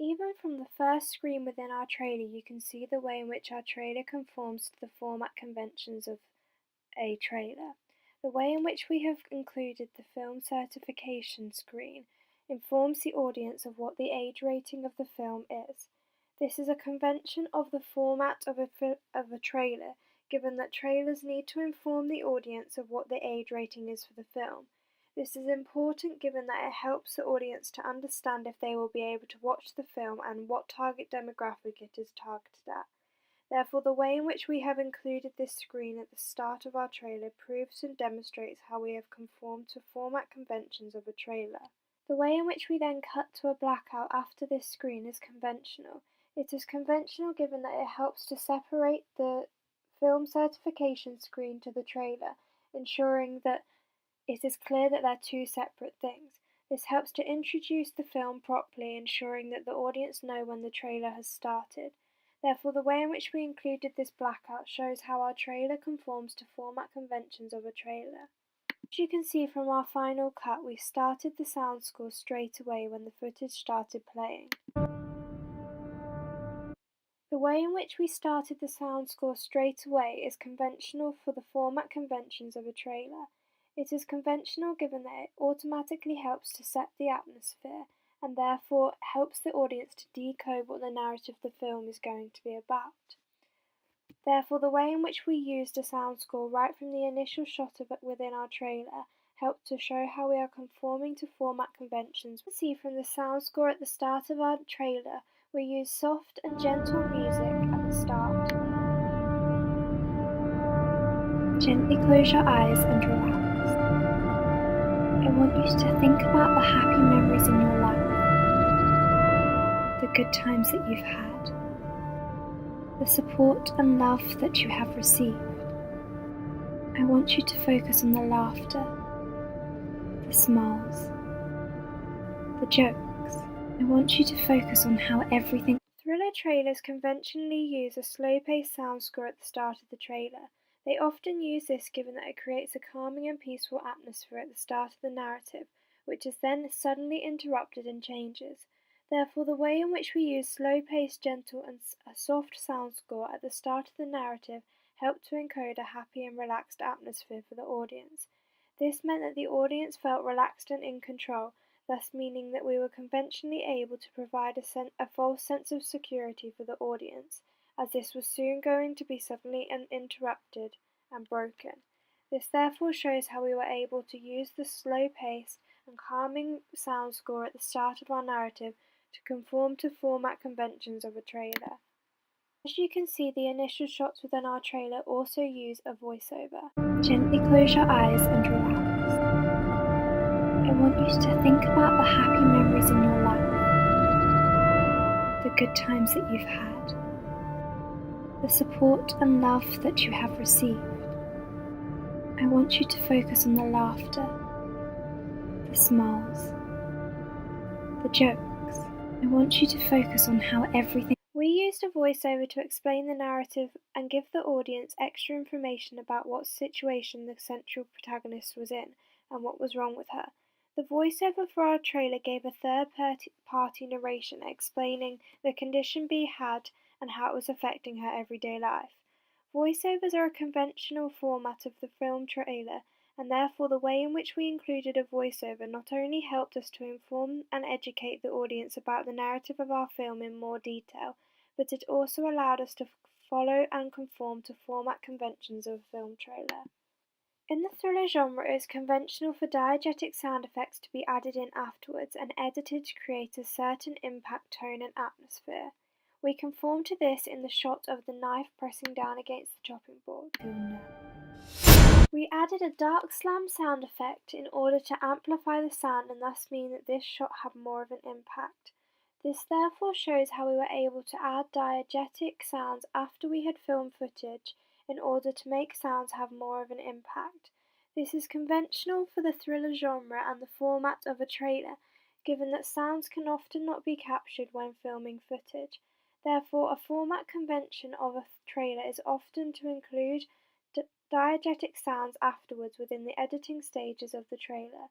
Even from the first screen within our trailer, you can see the way in which our trailer conforms to the format conventions of a trailer. The way in which we have included the film certification screen informs the audience of what the age rating of the film is. This is a convention of the format of a trailer, given that trailers need to inform the audience of what the age rating is for the film. This is important given that it helps the audience to understand if they will be able to watch the film and what target demographic it is targeted at. Therefore, the way in which we have included this screen at the start of our trailer proves and demonstrates how we have conformed to format conventions of a trailer. The way in which we then cut to a blackout after this screen is conventional. It is conventional given that it helps to separate the film certification screen to the trailer, ensuring that it is clear that they're two separate things. This helps to introduce the film properly, ensuring that the audience know when the trailer has started. Therefore, the way in which we included this blackout shows how our trailer conforms to format conventions of a trailer. As you can see from our final cut, we started the sound score straight away when the footage started playing. The way in which we started the sound score straight away is conventional for the format conventions of a trailer. It is conventional given that it automatically helps to set the atmosphere and therefore helps the audience to decode what the narrative of the film is going to be about. Therefore, the way in which we used a sound score right from the initial shot of it within our trailer helped to show how we are conforming to format conventions. We see from the sound score at the start of our trailer, we use soft and gentle music at the start. Gently close your eyes and relax. I want you to think about the happy memories in your life, the good times that you've had, the support and love that you have received. I want you to focus on the laughter, the smiles, the jokes. I want you to focus on how everything. Thriller trailers conventionally use a slow-paced sound score at the start of the trailer. They often use this given that it creates a calming and peaceful atmosphere at the start of the narrative, which is then suddenly interrupted and changes. Therefore, the way in which we use slow-paced, gentle, and a soft sound score at the start of the narrative helped to encode a happy and relaxed atmosphere for the audience. This meant that the audience felt relaxed and in control, thus meaning that we were conventionally able to provide a false sense of security for the audience, as this was soon going to be suddenly interrupted and broken. This therefore shows how we were able to use the slow pace and calming sound score at the start of our narrative to conform to format conventions of a trailer. As you can see, the initial shots within our trailer also use a voiceover. Gently close your eyes and relax. I want you to think about the happy memories in your life, the good times that you've had, the support and love that you have received. I want you to focus on the laughter, the smiles, the jokes. I want you to focus on how everything. We used a voiceover to explain the narrative and give the audience extra information about what situation the central protagonist was in and what was wrong with her. The voiceover for our trailer gave a third-party narration explaining the condition B had and how it was affecting her everyday life. Voiceovers are a conventional format of the film trailer, and therefore the way in which we included a voiceover not only helped us to inform and educate the audience about the narrative of our film in more detail, but it also allowed us to follow and conform to format conventions of a film trailer. In the thriller genre, it is conventional for diegetic sound effects to be added in afterwards and edited to create a certain impact, tone, and atmosphere. We conform to this in the shot of the knife pressing down against the chopping board. We added a dark slam sound effect in order to amplify the sound and thus mean that this shot had more of an impact. This therefore shows how we were able to add diegetic sounds after we had filmed footage in order to make sounds have more of an impact. This is conventional for the thriller genre and the format of a trailer, given that sounds can often not be captured when filming footage. Therefore, a format convention of a trailer is often to include diegetic sounds afterwards within the editing stages of the trailer.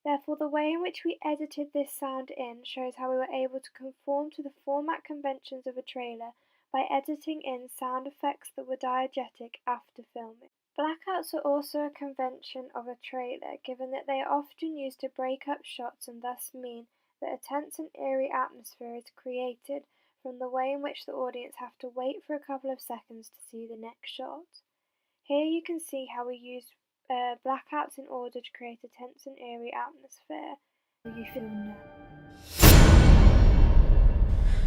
Therefore, the way in which we edited this sound in shows how we were able to conform to the format conventions of a trailer by editing in sound effects that were diegetic after filming. Blackouts are also a convention of a trailer, given that they are often used to break up shots and thus mean that a tense and eerie atmosphere is created from the way in which the audience have to wait for a couple of seconds to see the next shot. Here you can see how we use blackouts in order to create a tense and eerie atmosphere. You feel nervous.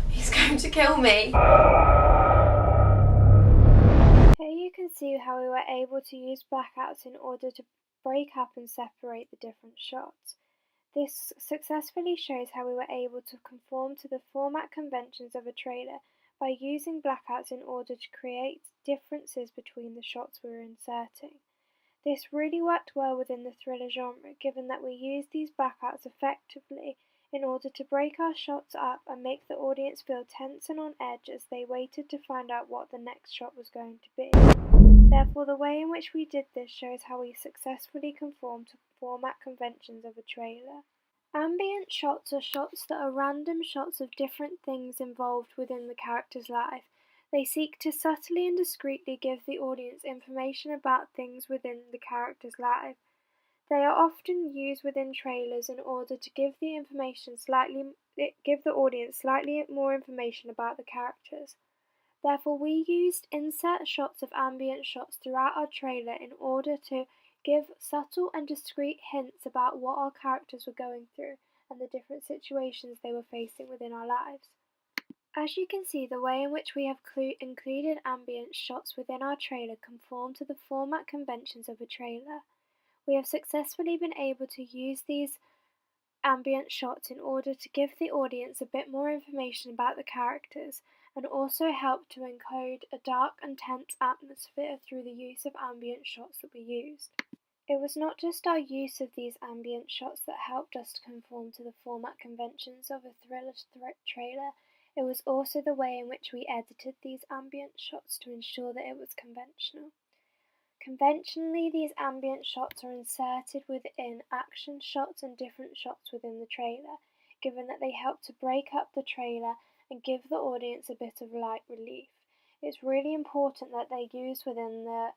He's going to kill me. Here you can see how we were able to use blackouts in order to break up and separate the different shots. This successfully shows how we were able to conform to the format conventions of a trailer by using blackouts in order to create differences between the shots we were inserting. This really worked well within the thriller genre, given that we used these blackouts effectively in order to break our shots up and make the audience feel tense and on edge as they waited to find out what the next shot was going to be. Therefore, the way in which we did this shows how we successfully conformed to format conventions of a trailer. Ambient shots are shots that are random shots of different things involved within the character's life. They seek to subtly and discreetly give the audience information about things within the character's life. They are often used within trailers in order to give the audience slightly more information about the characters. Therefore, we used insert shots of ambient shots throughout our trailer in order to give subtle and discreet hints about what our characters were going through and the different situations they were facing within our lives. As you can see, the way in which we have included ambient shots within our trailer conform to the format conventions of a trailer. We have successfully been able to use these ambient shots in order to give the audience a bit more information about the characters and also help to encode a dark and tense atmosphere through the use of ambient shots that we used. It was not just our use of these ambient shots that helped us to conform to the format conventions of a thriller trailer, it was also the way in which we edited these ambient shots to ensure that it was conventional. Conventionally, these ambient shots are inserted within action shots and different shots within the trailer, given that they help to break up the trailer and give the audience a bit of light relief. It's really important that they're used within the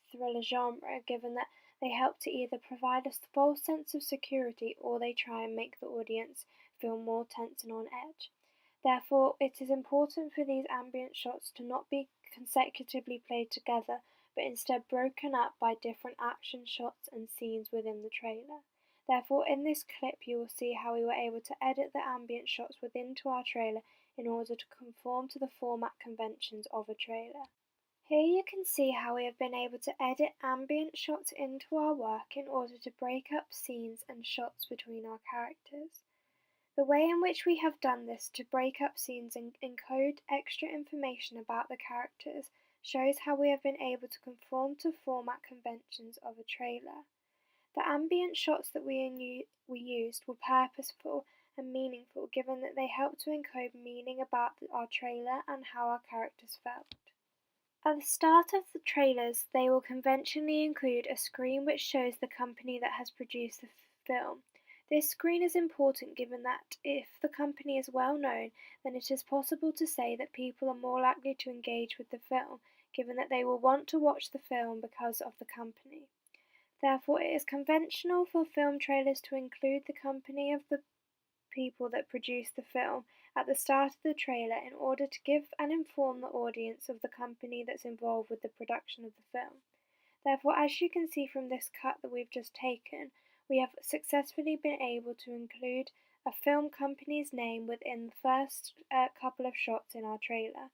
thriller genre, given that they help to either provide a false sense of security or they try and make the audience feel more tense and on edge. Therefore, it is important for these ambient shots to not be consecutively played together, but instead broken up by different action shots and scenes within the trailer. Therefore, in this clip you will see how we were able to edit the ambient shots within our trailer in order to conform to the format conventions of a trailer. Here you can see how we have been able to edit ambient shots into our work in order to break up scenes and shots between our characters. The way in which we have done this to break up scenes and encode extra information about the characters shows how we have been able to conform to format conventions of a trailer. The ambient shots that we used were purposeful and meaningful, given that they helped to encode meaning about our trailer and how our characters felt. At the start of the trailers, they will conventionally include a screen which shows the company that has produced the film. This screen is important given that if the company is well known, then it is possible to say that people are more likely to engage with the film, given that they will want to watch the film because of the company. Therefore, it is conventional for film trailers to include the company of the people that produce the film at the start of the trailer in order to give and inform the audience of the company that's involved with the production of the film. Therefore, as you can see from this cut that we've just taken, we have successfully been able to include a film company's name within the first couple of shots in our trailer.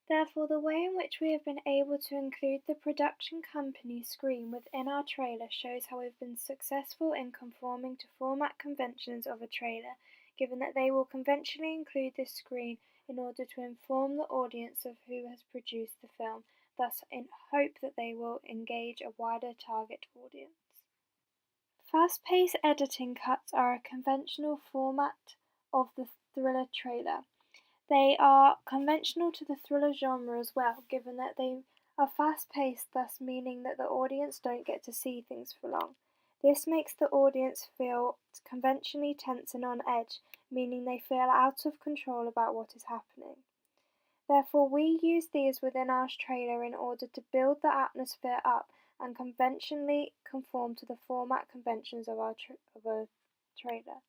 Therefore, the way in which we have been able to include the production company screen within our trailer shows how we've been successful in conforming to format conventions of a trailer, given that they will conventionally include this screen in order to inform the audience of who has produced the film, thus in hope that they will engage a wider target audience. Fast-paced editing cuts are a conventional format of the thriller trailer. They are conventional to the thriller genre as well, given that they are fast-paced, thus meaning that the audience don't get to see things for long. This makes the audience feel conventionally tense and on edge, meaning they feel out of control about what is happening. Therefore, we use these within our trailer in order to build the atmosphere up and conventionally conform to the format conventions of a trailer.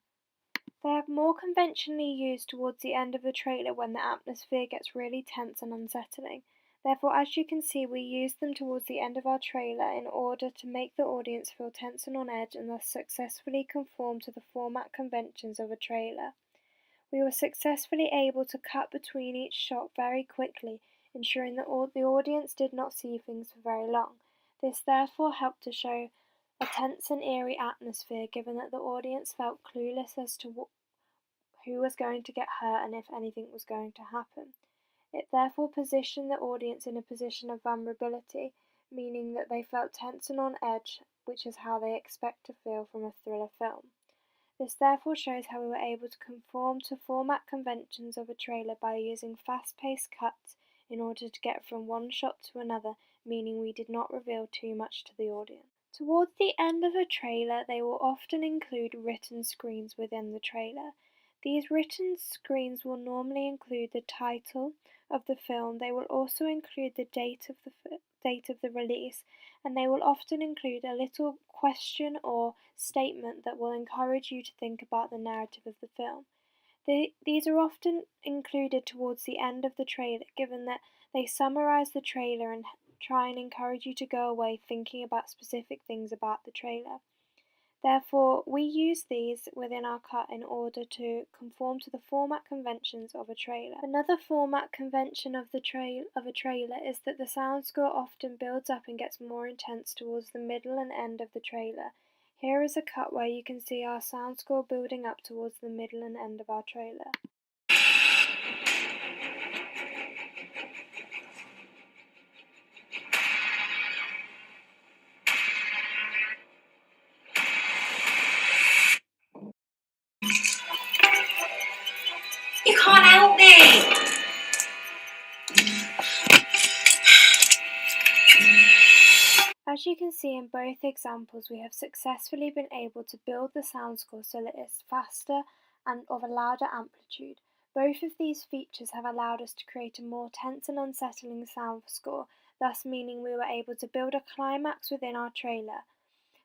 They are more conventionally used towards the end of the trailer when the atmosphere gets really tense and unsettling. Therefore, as you can see, we use them towards the end of our trailer in order to make the audience feel tense and on edge and thus successfully conform to the format conventions of a trailer. We were successfully able to cut between each shot very quickly, ensuring that the audience did not see things for very long. This therefore helped to show a tense and eerie atmosphere, given that the audience felt clueless as to who was going to get hurt and if anything was going to happen. It therefore positioned the audience in a position of vulnerability, meaning that they felt tense and on edge, which is how they expect to feel from a thriller film. This therefore shows how we were able to conform to format conventions of a trailer by using fast-paced cuts in order to get from one shot to another, meaning we did not reveal too much to the audience. Towards the end of a trailer, they will often include written screens within the trailer. These written screens will normally include the title of the film. They will also include the date of the release, and they will often include a little question or statement that will encourage you to think about the narrative of the film. These are often included towards the end of the trailer, given that they summarize the trailer and try and encourage you to go away thinking about specific things about the trailer. Therefore, we use these within our cut in order to conform to the format conventions of a trailer. Another format convention of a trailer is that the sound score often builds up and gets more intense towards the middle and end of the trailer. Here is a cut where you can see our sound score building up towards the middle and end of our trailer. You can't help me! As you can see in both examples, we have successfully been able to build the sound score so that it's faster and of a louder amplitude. Both of these features have allowed us to create a more tense and unsettling sound score, thus meaning we were able to build a climax within our trailer.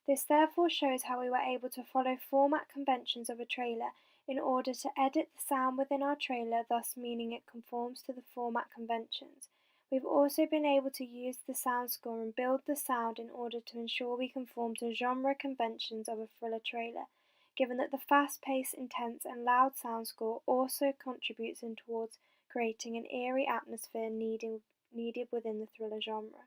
This therefore shows how we were able to follow format conventions of a trailer in order to edit the sound within our trailer, thus meaning it conforms to the format conventions. We've also been able to use the sound score and build the sound in order to ensure we conform to genre conventions of a thriller trailer, given that the fast-paced, intense and loud sound score also contributes towards creating an eerie atmosphere needed within the thriller genre.